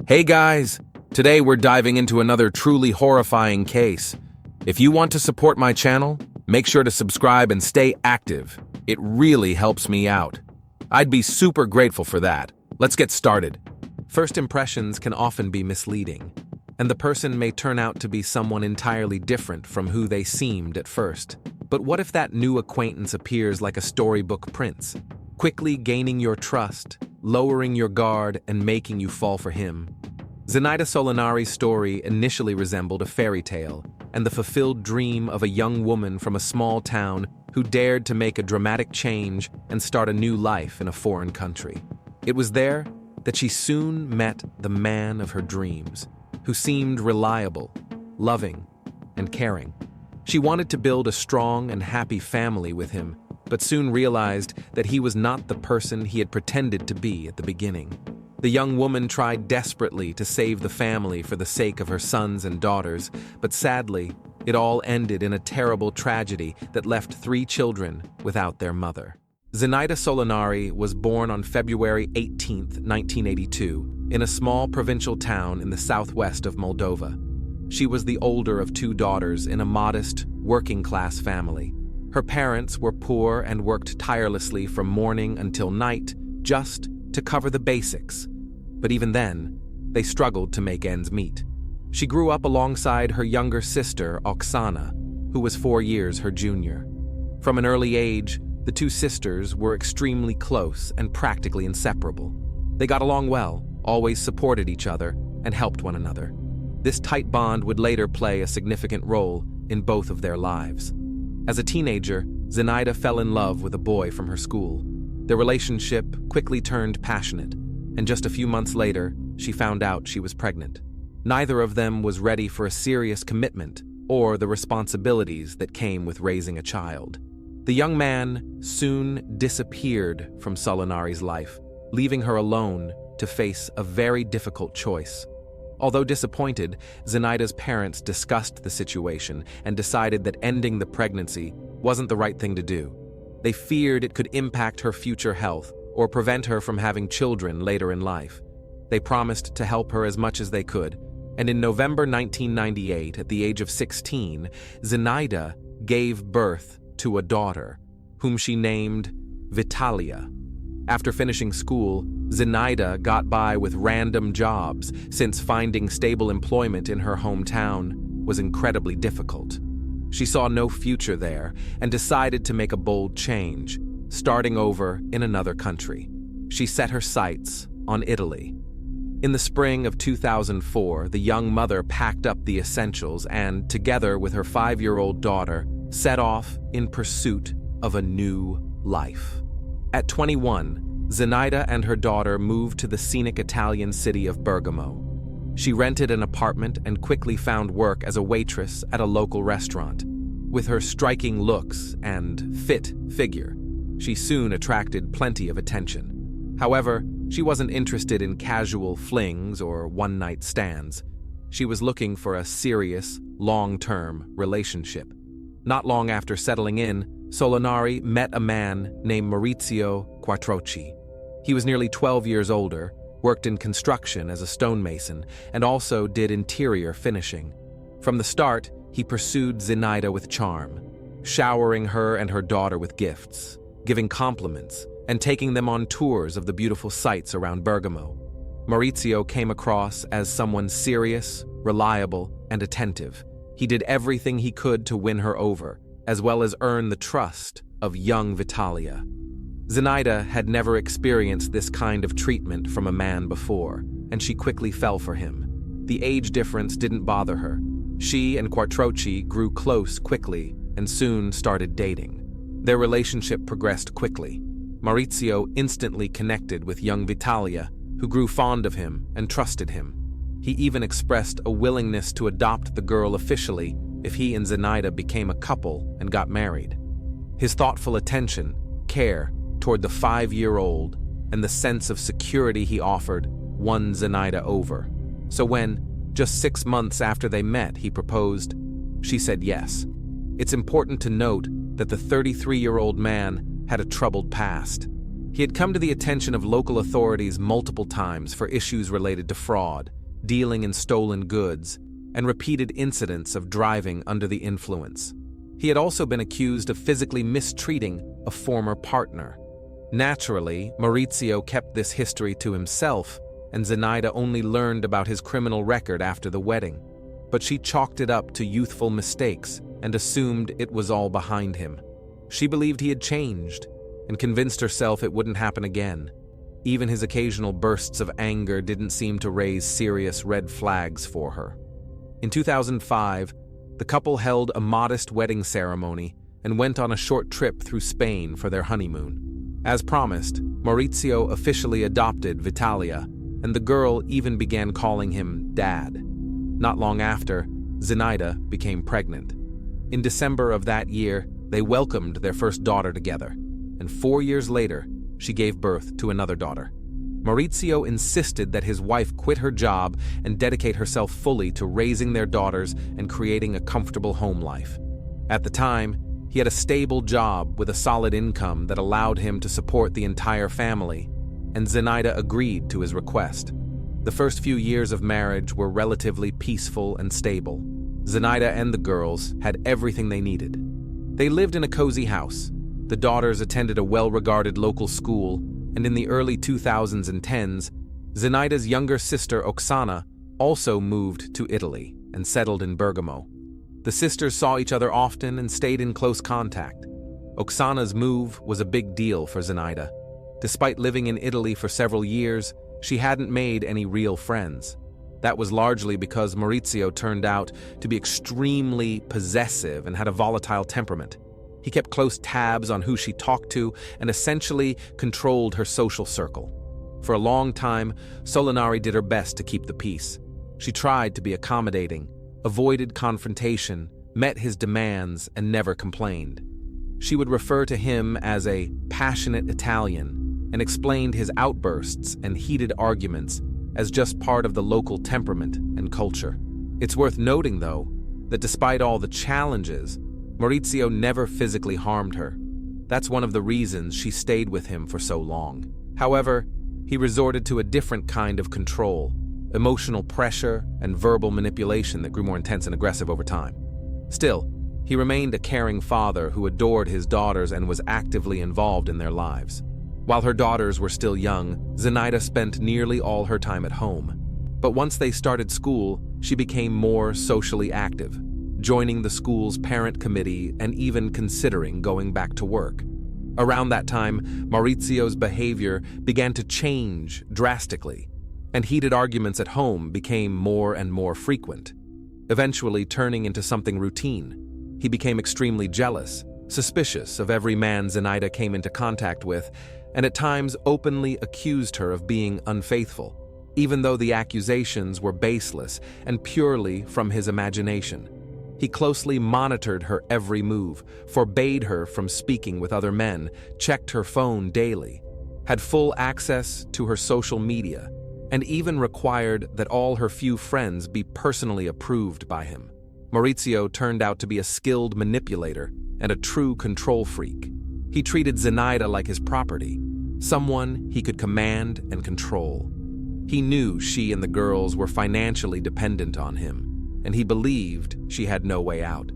Hey guys! Today we're diving into another truly horrifying case. If you want to support my channel, make sure to subscribe and stay active. It really helps me out. I'd be super grateful for that. Let's get started. First impressions can often be misleading, and the person may turn out to be someone entirely different from who they seemed at first. But what if that new acquaintance appears like a storybook prince, quickly gaining your trust, lowering your guard, and making you fall for him? Zenaida Solinari's story initially resembled a fairy tale and the fulfilled dream of a young woman from a small town who dared to make a dramatic change and start a new life in a foreign country. It was there that she soon met the man of her dreams, who seemed reliable, loving, and caring. She wanted to build a strong and happy family with him, but soon realized that he was not the person he had pretended to be at the beginning. The young woman tried desperately to save the family for the sake of her sons and daughters, but sadly, it all ended in a terrible tragedy that left 3 children without their mother. Zenaida Solinari was born on February 18, 1982, in a small provincial town in the southwest of Moldova. She was the older of 2 daughters in a modest, working-class family. Her parents were poor and worked tirelessly from morning until night just to cover the basics. But even then, they struggled to make ends meet. She grew up alongside her younger sister, Oksana, who was 4 years her junior. From an early age, the 2 sisters were extremely close and practically inseparable. They got along well, always supported each other, and helped one another. This tight bond would later play a significant role in both of their lives. As a teenager, Zenaida fell in love with a boy from her school. Their relationship quickly turned passionate, and just a few months later, she found out she was pregnant. Neither of them was ready for a serious commitment or the responsibilities that came with raising a child. The young man soon disappeared from Solinari's life, leaving her alone to face a very difficult choice. Although disappointed, Zenaida's parents discussed the situation and decided that ending the pregnancy wasn't the right thing to do. They feared it could impact her future health or prevent her from having children later in life. They promised to help her as much as they could, and in November 1998, at the age of 16, Zenaida gave birth to a daughter, whom she named Vitalia. After finishing school, Zenaida got by with random jobs, since finding stable employment in her hometown was incredibly difficult. She saw no future there and decided to make a bold change, starting over in another country. She set her sights on Italy. In the spring of 2004, the young mother packed up the essentials and, together with her 5-year-old daughter, set off in pursuit of a new life. At 21, Zenaida and her daughter moved to the scenic Italian city of Bergamo. She rented an apartment and quickly found work as a waitress at a local restaurant. With her striking looks and fit figure, she soon attracted plenty of attention. However, she wasn't interested in casual flings or one-night stands. She was looking for a serious, long-term relationship. Not long after settling in, Solinari met a man named Maurizio Quattrocchi. He was nearly 12 years older, worked in construction as a stonemason, and also did interior finishing. From the start, he pursued Zenaida with charm, showering her and her daughter with gifts, giving compliments, and taking them on tours of the beautiful sights around Bergamo. Maurizio came across as someone serious, reliable, and attentive. He did everything he could to win her over, as well as earn the trust of young Vitalia. Zenaida had never experienced this kind of treatment from a man before, and she quickly fell for him. The age difference didn't bother her. She and Quattrocchi grew close quickly and soon started dating. Their relationship progressed quickly. Maurizio instantly connected with young Vitalia, who grew fond of him and trusted him. He even expressed a willingness to adopt the girl officially if he and Zenaida became a couple and got married. His thoughtful attention, care toward the 5-year-old, and the sense of security he offered won Zenaida over. So when, just 6 months after they met, he proposed, she said yes. It's important to note that the 33-year-old man had a troubled past. He had come to the attention of local authorities multiple times for issues related to fraud, dealing in stolen goods, and repeated incidents of driving under the influence. He had also been accused of physically mistreating a former partner. Naturally, Maurizio kept this history to himself, and Zenaida only learned about his criminal record after the wedding. But she chalked it up to youthful mistakes and assumed it was all behind him. She believed he had changed and convinced herself it wouldn't happen again. Even his occasional bursts of anger didn't seem to raise serious red flags for her. In 2005, the couple held a modest wedding ceremony and went on a short trip through Spain for their honeymoon. As promised, Maurizio officially adopted Vitalia, and the girl even began calling him Dad. Not long after, Zenaida became pregnant. In December of that year, they welcomed their first daughter together, and 4 years later, she gave birth to another daughter. Maurizio insisted that his wife quit her job and dedicate herself fully to raising their daughters and creating a comfortable home life. At the time, he had a stable job with a solid income that allowed him to support the entire family, and Zenaida agreed to his request. The first few years of marriage were relatively peaceful and stable. Zenaida and the girls had everything they needed. They lived in a cozy house. The daughters attended a well-regarded local school, and in the early 2000s and 10s, Zenaida's younger sister Oksana also moved to Italy and settled in Bergamo. The sisters saw each other often and stayed in close contact. Oksana's move was a big deal for Zenaida. Despite living in Italy for several years, she hadn't made any real friends. That was largely because Maurizio turned out to be extremely possessive and had a volatile temperament. He kept close tabs on who she talked to and essentially controlled her social circle. For a long time, Solinari did her best to keep the peace. She tried to be accommodating, avoided confrontation, met his demands, and never complained. She would refer to him as a passionate Italian and explained his outbursts and heated arguments as just part of the local temperament and culture. It's worth noting, though, that despite all the challenges, Maurizio never physically harmed her. That's one of the reasons she stayed with him for so long. However, he resorted to a different kind of control, emotional pressure and verbal manipulation that grew more intense and aggressive over time. Still, he remained a caring father who adored his daughters and was actively involved in their lives. While her daughters were still young, Zenaida spent nearly all her time at home. But once they started school, she became more socially active, joining the school's parent committee and even considering going back to work. Around that time, Maurizio's behavior began to change drastically, and heated arguments at home became more and more frequent, eventually turning into something routine. He became extremely jealous, suspicious of every man Zenaida came into contact with, and at times openly accused her of being unfaithful, even though the accusations were baseless and purely from his imagination. He closely monitored her every move, forbade her from speaking with other men, checked her phone daily, had full access to her social media, and even required that all her few friends be personally approved by him. Maurizio turned out to be a skilled manipulator and a true control freak. He treated Zenaida like his property, someone he could command and control. He knew she and the girls were financially dependent on him, and he believed she had no way out.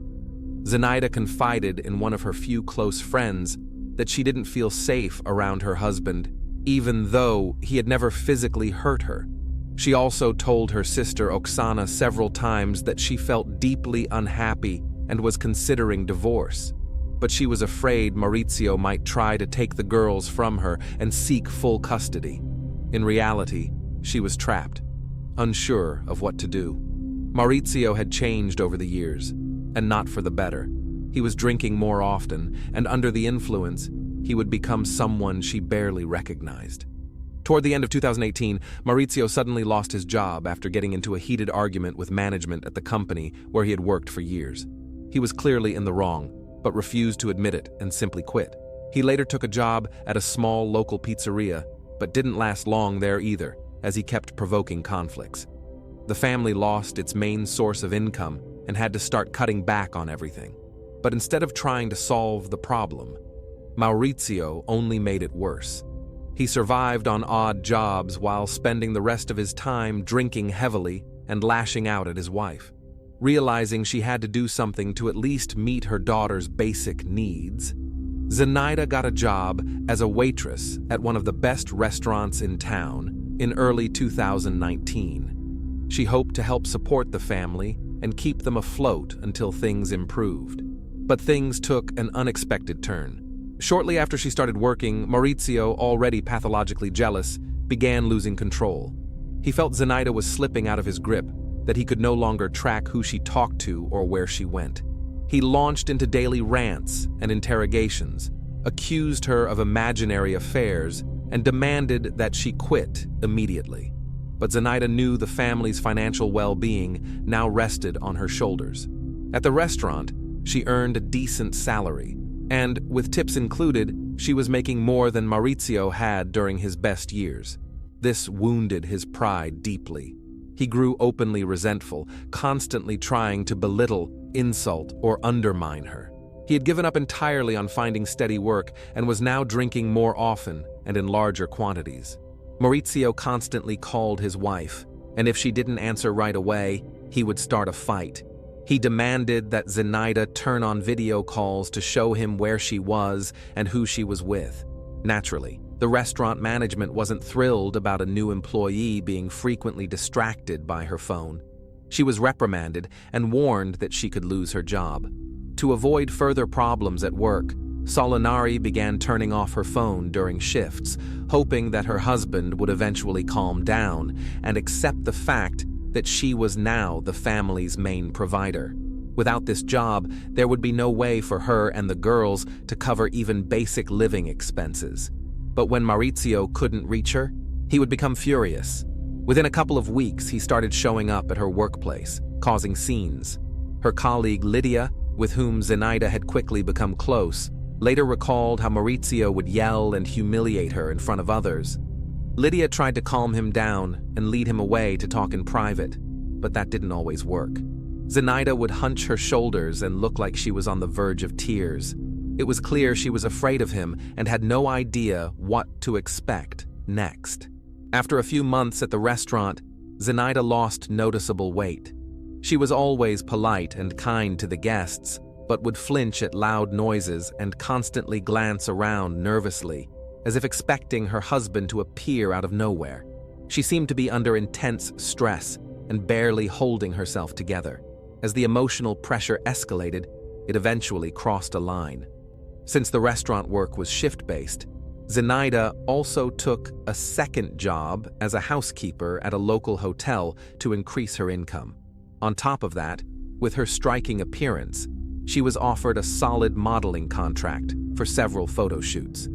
Zenaida confided in one of her few close friends that she didn't feel safe around her husband, even though he had never physically hurt her. She also told her sister Oksana several times that she felt deeply unhappy and was considering divorce, but she was afraid Maurizio might try to take the girls from her and seek full custody. In reality, she was trapped, unsure of what to do. Maurizio had changed over the years, and not for the better. He was drinking more often, and under the influence, he would become someone she barely recognized. Toward the end of 2018, Maurizio suddenly lost his job after getting into a heated argument with management at the company where he had worked for years. He was clearly in the wrong, but refused to admit it and simply quit. He later took a job at a small local pizzeria, but didn't last long there either, as he kept provoking conflicts. The family lost its main source of income and had to start cutting back on everything. But instead of trying to solve the problem, Maurizio only made it worse. He survived on odd jobs while spending the rest of his time drinking heavily and lashing out at his wife. Realizing she had to do something to at least meet her daughter's basic needs, Zenaida got a job as a waitress at one of the best restaurants in town in early 2019. She hoped to help support the family and keep them afloat until things improved. But things took an unexpected turn. Shortly after she started working, Maurizio, already pathologically jealous, began losing control. He felt Zenaida was slipping out of his grip, that he could no longer track who she talked to or where she went. He launched into daily rants and interrogations, accused her of imaginary affairs, and demanded that she quit immediately. But Zenaida knew the family's financial well-being now rested on her shoulders. At the restaurant, she earned a decent salary, and, with tips included, she was making more than Maurizio had during his best years. This wounded his pride deeply. He grew openly resentful, constantly trying to belittle, insult, or undermine her. He had given up entirely on finding steady work and was now drinking more often and in larger quantities. Maurizio constantly called his wife, and if she didn't answer right away, he would start a fight. He demanded that Zenaida turn on video calls to show him where she was and who she was with. Naturally, the restaurant management wasn't thrilled about a new employee being frequently distracted by her phone. She was reprimanded and warned that she could lose her job. To avoid further problems at work, Solinari began turning off her phone during shifts, hoping that her husband would eventually calm down and accept the fact that she was now the family's main provider. Without this job, there would be no way for her and the girls to cover even basic living expenses. But when Maurizio couldn't reach her, he would become furious. Within a couple of weeks, he started showing up at her workplace, causing scenes. Her colleague Lydia, with whom Zenaida had quickly become close, later recalled how Maurizio would yell and humiliate her in front of others. Lydia tried to calm him down and lead him away to talk in private, but that didn't always work. Zenaida would hunch her shoulders and look like she was on the verge of tears. It was clear she was afraid of him and had no idea what to expect next. After a few months at the restaurant, Zenaida lost noticeable weight. She was always polite and kind to the guests, but would flinch at loud noises and constantly glance around nervously, as if expecting her husband to appear out of nowhere. She seemed to be under intense stress and barely holding herself together. As the emotional pressure escalated, it eventually crossed a line. Since the restaurant work was shift-based, Zenaida also took a second job as a housekeeper at a local hotel to increase her income. On top of that, with her striking appearance, she was offered a solid modeling contract for several photo shoots.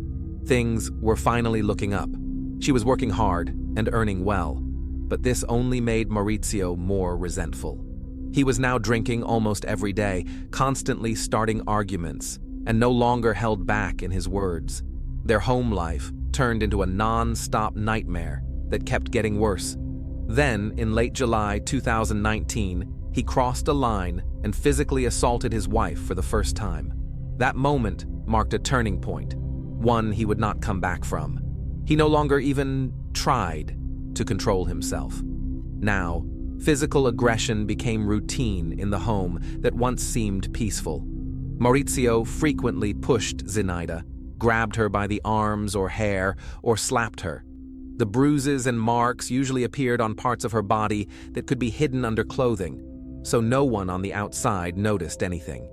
Things were finally looking up. She was working hard and earning well, but this only made Maurizio more resentful. He was now drinking almost every day, constantly starting arguments, and no longer held back in his words. Their home life turned into a non-stop nightmare that kept getting worse. Then, in late July 2019, he crossed a line and physically assaulted his wife for the first time. That moment marked a turning point, one he would not come back from. He no longer even tried to control himself. Now, physical aggression became routine in the home that once seemed peaceful. Maurizio frequently pushed Zenaida, grabbed her by the arms or hair, or slapped her. The bruises and marks usually appeared on parts of her body that could be hidden under clothing, so no one on the outside noticed anything.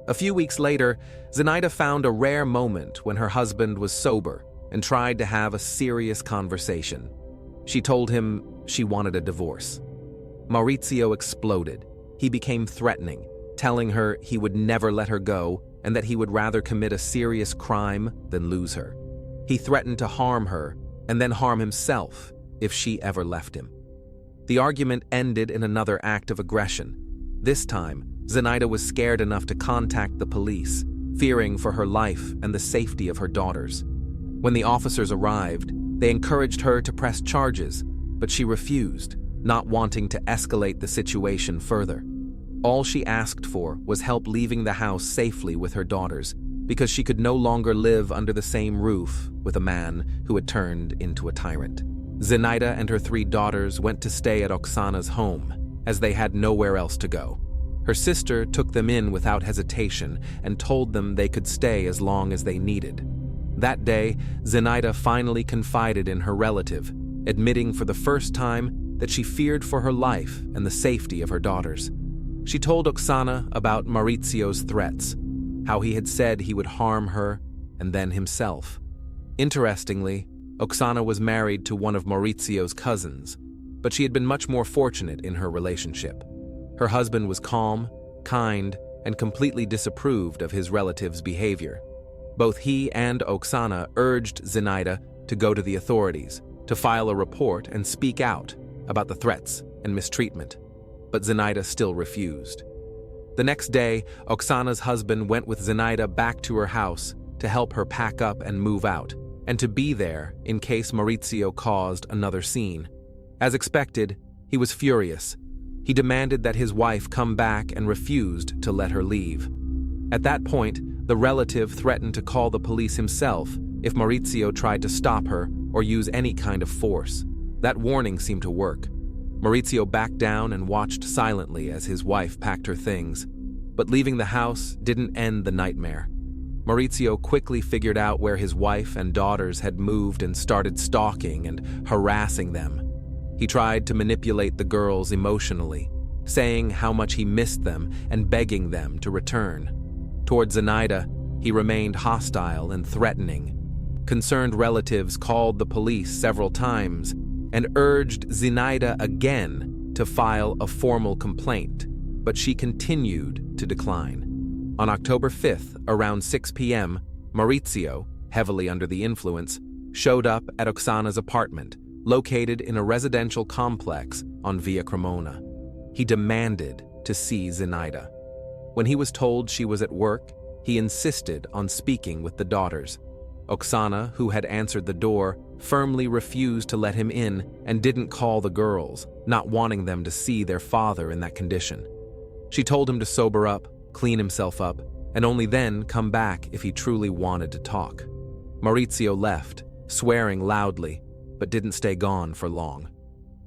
A few weeks later, Zenaida found a rare moment when her husband was sober and tried to have a serious conversation. She told him she wanted a divorce. Maurizio exploded. He became threatening, telling her he would never let her go and that he would rather commit a serious crime than lose her. He threatened to harm her and then harm himself if she ever left him. The argument ended in another act of aggression. This time, Zenaida was scared enough to contact the police, fearing for her life and the safety of her daughters. When the officers arrived, they encouraged her to press charges, but she refused, not wanting to escalate the situation further. All she asked for was help leaving the house safely with her daughters, because she could no longer live under the same roof with a man who had turned into a tyrant. Zenaida and her 3 daughters went to stay at Oksana's home, as they had nowhere else to go. Her sister took them in without hesitation and told them they could stay as long as they needed. That day, Zenaida finally confided in her relative, admitting for the first time that she feared for her life and the safety of her daughters. She told Oksana about Maurizio's threats, how he had said he would harm her and then himself. Interestingly, Oksana was married to one of Maurizio's cousins, but she had been much more fortunate in her relationship. Her husband was calm, kind, and completely disapproved of his relative's behavior. Both he and Oksana urged Zenaida to go to the authorities, to file a report and speak out about the threats and mistreatment, but Zenaida still refused. The next day, Oksana's husband went with Zenaida back to her house to help her pack up and move out, and to be there in case Maurizio caused another scene. As expected, he was furious. He demanded that his wife come back and refused to let her leave. At that point, the relative threatened to call the police himself if Maurizio tried to stop her or use any kind of force. That warning seemed to work. Maurizio backed down and watched silently as his wife packed her things. But leaving the house didn't end the nightmare. Maurizio quickly figured out where his wife and daughters had moved and started stalking and harassing them. He tried to manipulate the girls emotionally, saying how much he missed them and begging them to return. Toward Zenaida, he remained hostile and threatening. Concerned relatives called the police several times and urged Zenaida again to file a formal complaint, but she continued to decline. On October 5th, around 6 p.m., Maurizio, heavily under the influence, showed up at Oksana's apartment, located in a residential complex on Via Cremona. He demanded to see Zenaida. When he was told she was at work, he insisted on speaking with the daughters. Oksana, who had answered the door, firmly refused to let him in and didn't call the girls, not wanting them to see their father in that condition. She told him to sober up, clean himself up, and only then come back if he truly wanted to talk. Maurizio left, swearing loudly, but didn't stay gone for long.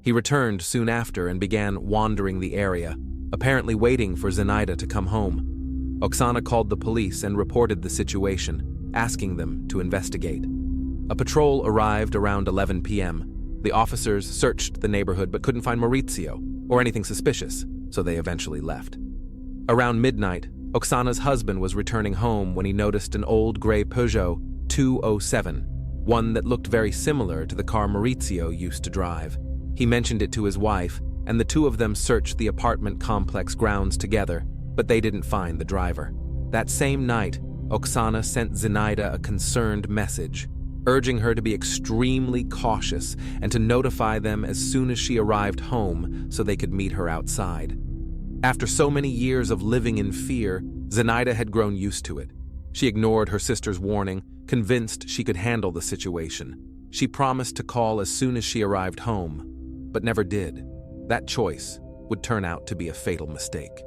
He returned soon after and began wandering the area, apparently waiting for Zenaida to come home. Oksana called the police and reported the situation, asking them to investigate. A patrol arrived around 11 p.m. The officers searched the neighborhood but couldn't find Maurizio or anything suspicious, so they eventually left. Around midnight, Oksana's husband was returning home when he noticed an old gray Peugeot 207, one that looked very similar to the car Maurizio used to drive. He mentioned it to his wife, and the two of them searched the apartment complex grounds together, but they didn't find the driver. That same night, Oksana sent Zenaida a concerned message, urging her to be extremely cautious and to notify them as soon as she arrived home so they could meet her outside. After so many years of living in fear, Zenaida had grown used to it. She ignored her sister's warning, convinced she could handle the situation. She promised to call as soon as she arrived home, but never did. That choice would turn out to be a fatal mistake.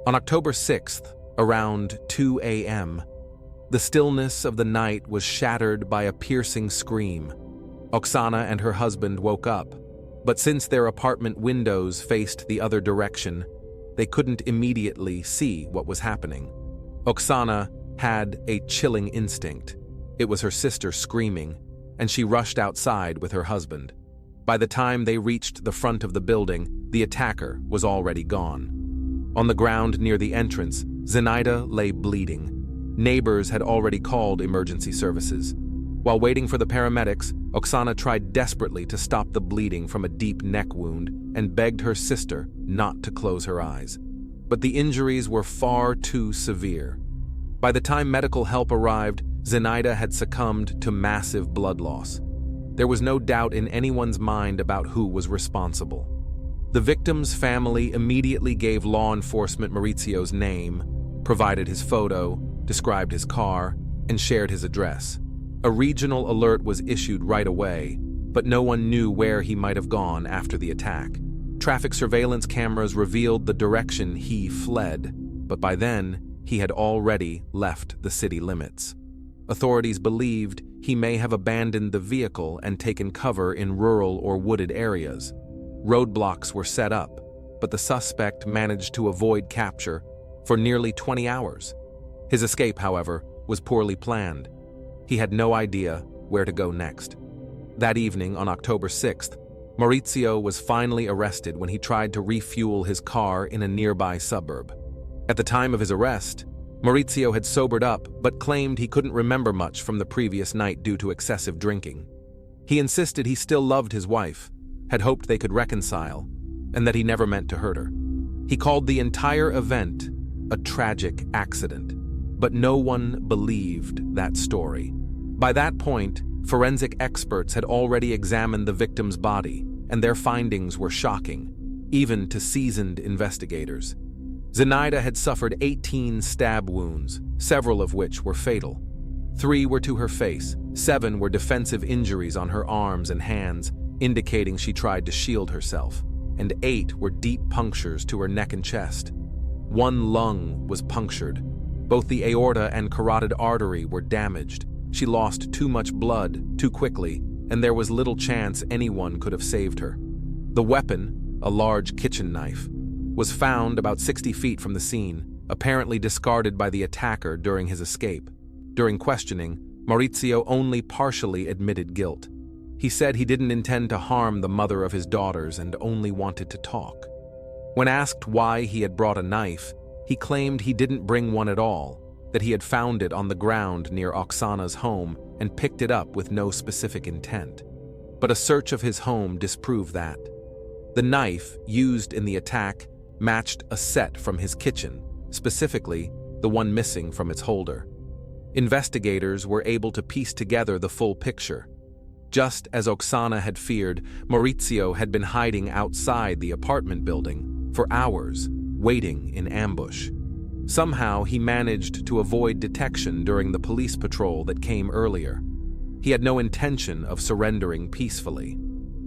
On October 6th, around 2 a.m., the stillness of the night was shattered by a piercing scream. Oksana and her husband woke up, but since their apartment windows faced the other direction, they couldn't immediately see what was happening. Oksana had a chilling instinct. It was her sister screaming, and she rushed outside with her husband. By the time they reached the front of the building, the attacker was already gone. On the ground near the entrance, Zenaida lay bleeding. Neighbors had already called emergency services. While waiting for the paramedics, Oksana tried desperately to stop the bleeding from a deep neck wound and begged her sister not to close her eyes. But the injuries were far too severe. By the time medical help arrived, Zenaida had succumbed to massive blood loss. There was no doubt in anyone's mind about who was responsible. The victim's family immediately gave law enforcement Maurizio's name, provided his photo, described his car, and shared his address. A regional alert was issued right away, but no one knew where he might have gone after the attack. Traffic surveillance cameras revealed the direction he fled, but by then, he had already left the city limits. Authorities believed he may have abandoned the vehicle and taken cover in rural or wooded areas. Roadblocks were set up, but the suspect managed to avoid capture for nearly 20 hours. His escape, however, was poorly planned. He had no idea where to go next. That evening, on October 6th, Maurizio was finally arrested when he tried to refuel his car in a nearby suburb. At the time of his arrest, Maurizio had sobered up but claimed he couldn't remember much from the previous night due to excessive drinking. He insisted he still loved his wife, had hoped they could reconcile, and that he never meant to hurt her. He called the entire event a tragic accident, but no one believed that story. By that point, forensic experts had already examined the victim's body, and their findings were shocking, even to seasoned investigators. Zenaida had suffered 18 stab wounds, several of which were fatal. 3 were to her face, 7 were defensive injuries on her arms and hands, indicating she tried to shield herself, and 8 were deep punctures to her neck and chest. 1 lung was punctured. Both the aorta and carotid artery were damaged. She lost too much blood too quickly, and there was little chance anyone could have saved her. The weapon, a large kitchen knife, was found about 60 feet from the scene, apparently discarded by the attacker during his escape. During questioning, Maurizio only partially admitted guilt. He said he didn't intend to harm the mother of his daughters and only wanted to talk. When asked why he had brought a knife, he claimed he didn't bring one at all, that he had found it on the ground near Oksana's home and picked it up with no specific intent. But a search of his home disproved that. The knife used in the attack matched a set from his kitchen, specifically the one missing from its holder. Investigators were able to piece together the full picture. Just as Oksana had feared, Maurizio had been hiding outside the apartment building for hours, waiting in ambush. Somehow he managed to avoid detection during the police patrol that came earlier. He had no intention of surrendering peacefully.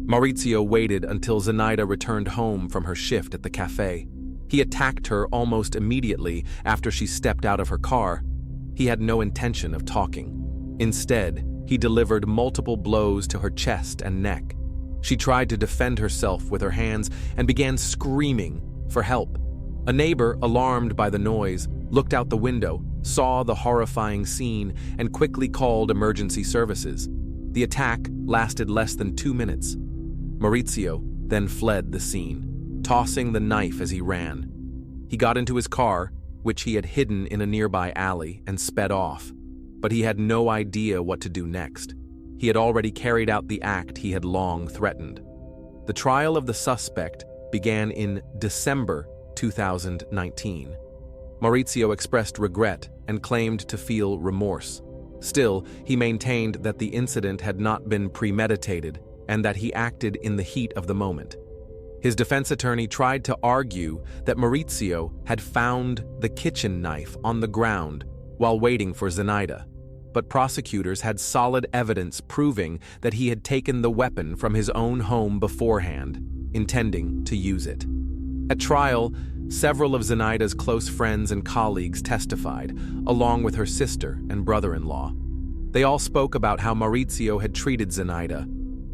Maurizio waited until Zenaida returned home from her shift at the cafe. He attacked her almost immediately after she stepped out of her car. He had no intention of talking. Instead, he delivered multiple blows to her chest and neck. She tried to defend herself with her hands and began screaming for help. A neighbor, alarmed by the noise, looked out the window, saw the horrifying scene, and quickly called emergency services. The attack lasted less than 2 minutes. Maurizio then fled the scene, tossing the knife as he ran. He got into his car, which he had hidden in a nearby alley, and sped off. But he had no idea what to do next. He had already carried out the act he had long threatened. The trial of the suspect began in December 2019. Maurizio expressed regret and claimed to feel remorse. Still, he maintained that the incident had not been premeditated and that he acted in the heat of the moment. His defense attorney tried to argue that Maurizio had found the kitchen knife on the ground while waiting for Zenaida, but prosecutors had solid evidence proving that he had taken the weapon from his own home beforehand, intending to use it. At trial, several of Zenaida's close friends and colleagues testified, along with her sister and brother-in-law. They all spoke about how Maurizio had treated Zenaida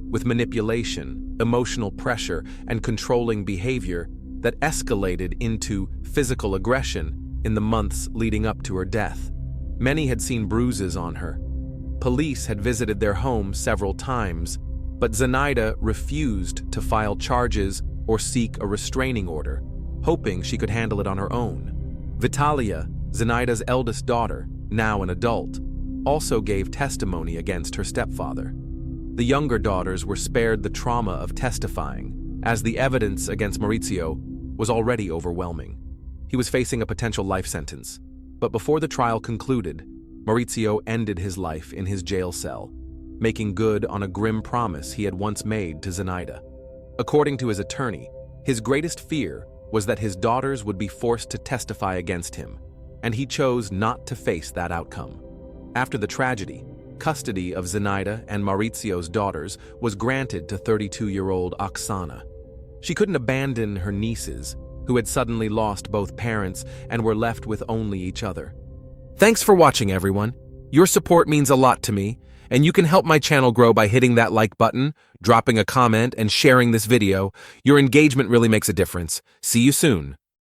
with manipulation, emotional pressure, and controlling behavior that escalated into physical aggression in the months leading up to her death. Many had seen bruises on her. Police had visited their home several times, but Zenaida refused to file charges or seek a restraining order, hoping she could handle it on her own. Vitalia, Zenaida's eldest daughter, now an adult, also gave testimony against her stepfather. The younger daughters were spared the trauma of testifying, as the evidence against Maurizio was already overwhelming. He was facing a potential life sentence, but before the trial concluded, Maurizio ended his life in his jail cell, making good on a grim promise he had once made to Zenaida. According to his attorney, his greatest fear was that his daughters would be forced to testify against him, and he chose not to face that outcome. After the tragedy, custody of Zenaida and Maurizio's daughters was granted to 32-year-old Oksana. She couldn't abandon her nieces, who had suddenly lost both parents and were left with only each other. Thanks for watching, everyone. Your support means a lot to me, and you can help my channel grow by hitting that like button, dropping a comment, and sharing this video. Your engagement really makes a difference. See you soon.